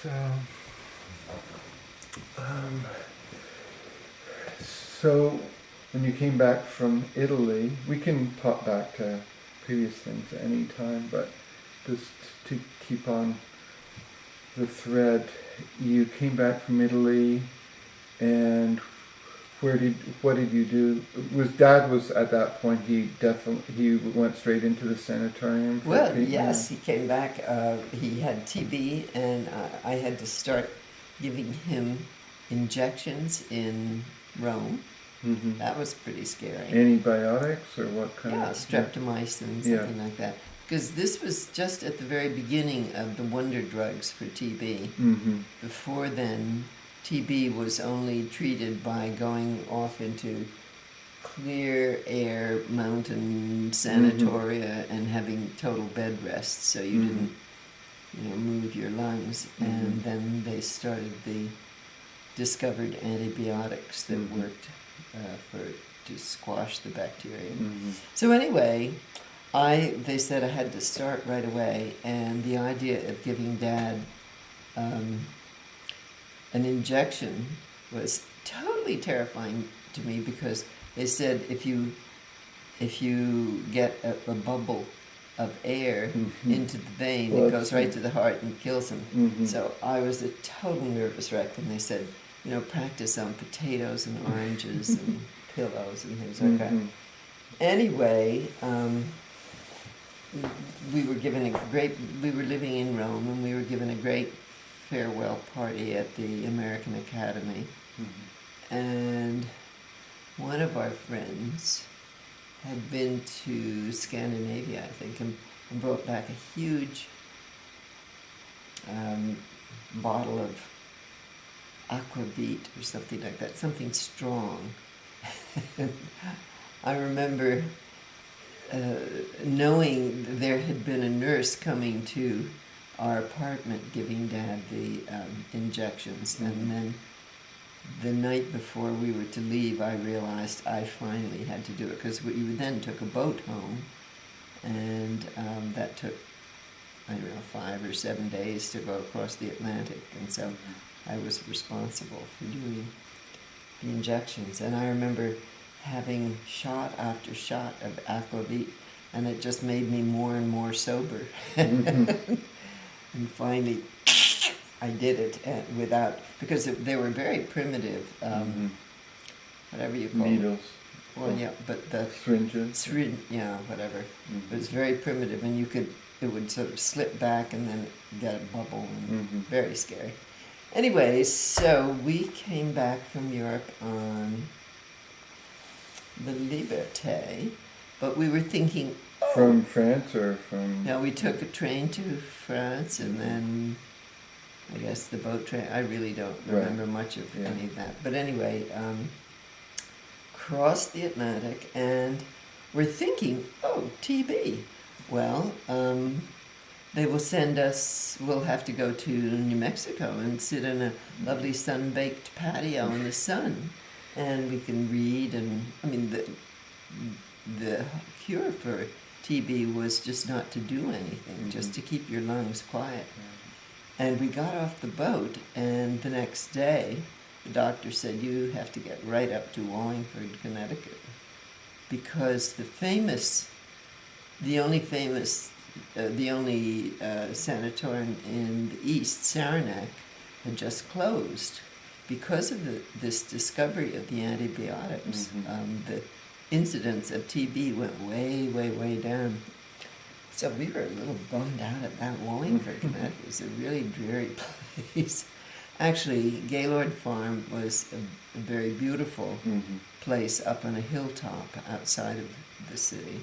So, um, so when you came back from Italy, we can pop back to previous things at any time, but just to keep on the thread, you came back from Italy, and what did you do? Dad was at that point, he went straight into the sanatorium for Well, treatment? yes, he came back. He had TB, and I had to start giving him injections in Rome. Mm-hmm. That was pretty scary. Antibiotics or what kind Yeah, of? streptomycin, Yeah. something like that. Because this was just at the very beginning of the wonder drugs for TB. Mm-hmm. Before then, TB was only treated by going off into clear air mountain sanatoria and having total bed rest, so you didn't, move your lungs. And then they discovered antibiotics that worked to squash the bacteria. So anyway, they said I had to start right away, and the idea of giving Dad an injection was totally terrifying to me, because they said if you get a bubble of air into the vein, it goes right to the heart and kills him. So I was a total nervous wreck, and they said, practice on potatoes and oranges and pillows and things like that. Anyway, we were living in Rome, and we were given a great farewell party at the American Academy. And one of our friends had been to Scandinavia, I think, and brought back a huge bottle of aquavit or something like that, something strong. I remember knowing there had been a nurse coming to our apartment giving Dad the injections, and then the night before we were to leave, I realized I finally had to do it, because we then took a boat home, and that took, I don't know, 5 or 7 days to go across the Atlantic, and so I was responsible for doing the injections. And I remember having shot after shot of aquavit, and it just made me more and more sober. And finally, I did it because they were very primitive, whatever you call Needles. it. Well, yeah, but the Syringes. yeah, whatever. It was very primitive, and it would sort of slip back and then get a bubble, and very scary. Anyway, so we came back from Europe on the Liberté, but we were thinking, From France or from? no, we took a train to France, and then I guess the boat train. I really don't remember much of any of that. But anyway, crossed the Atlantic, and we're thinking, TB. Well, they will send us, we'll have to go to New Mexico and sit in a lovely sun-baked patio in the sun, and we can read. And I mean, the cure for TB was just not to do anything, just to keep your lungs quiet. And we got off the boat, and the next day, the doctor said, you have to get right up to Wallingford, Connecticut, because the only sanatorium in the East, Saranac, had just closed because of this discovery of the antibiotics. The incidence of TB went way, way, way down. So we were a little bummed out at that Wallingford. That was a really dreary place. Actually, Gaylord Farm was a very beautiful place up on a hilltop outside of the city.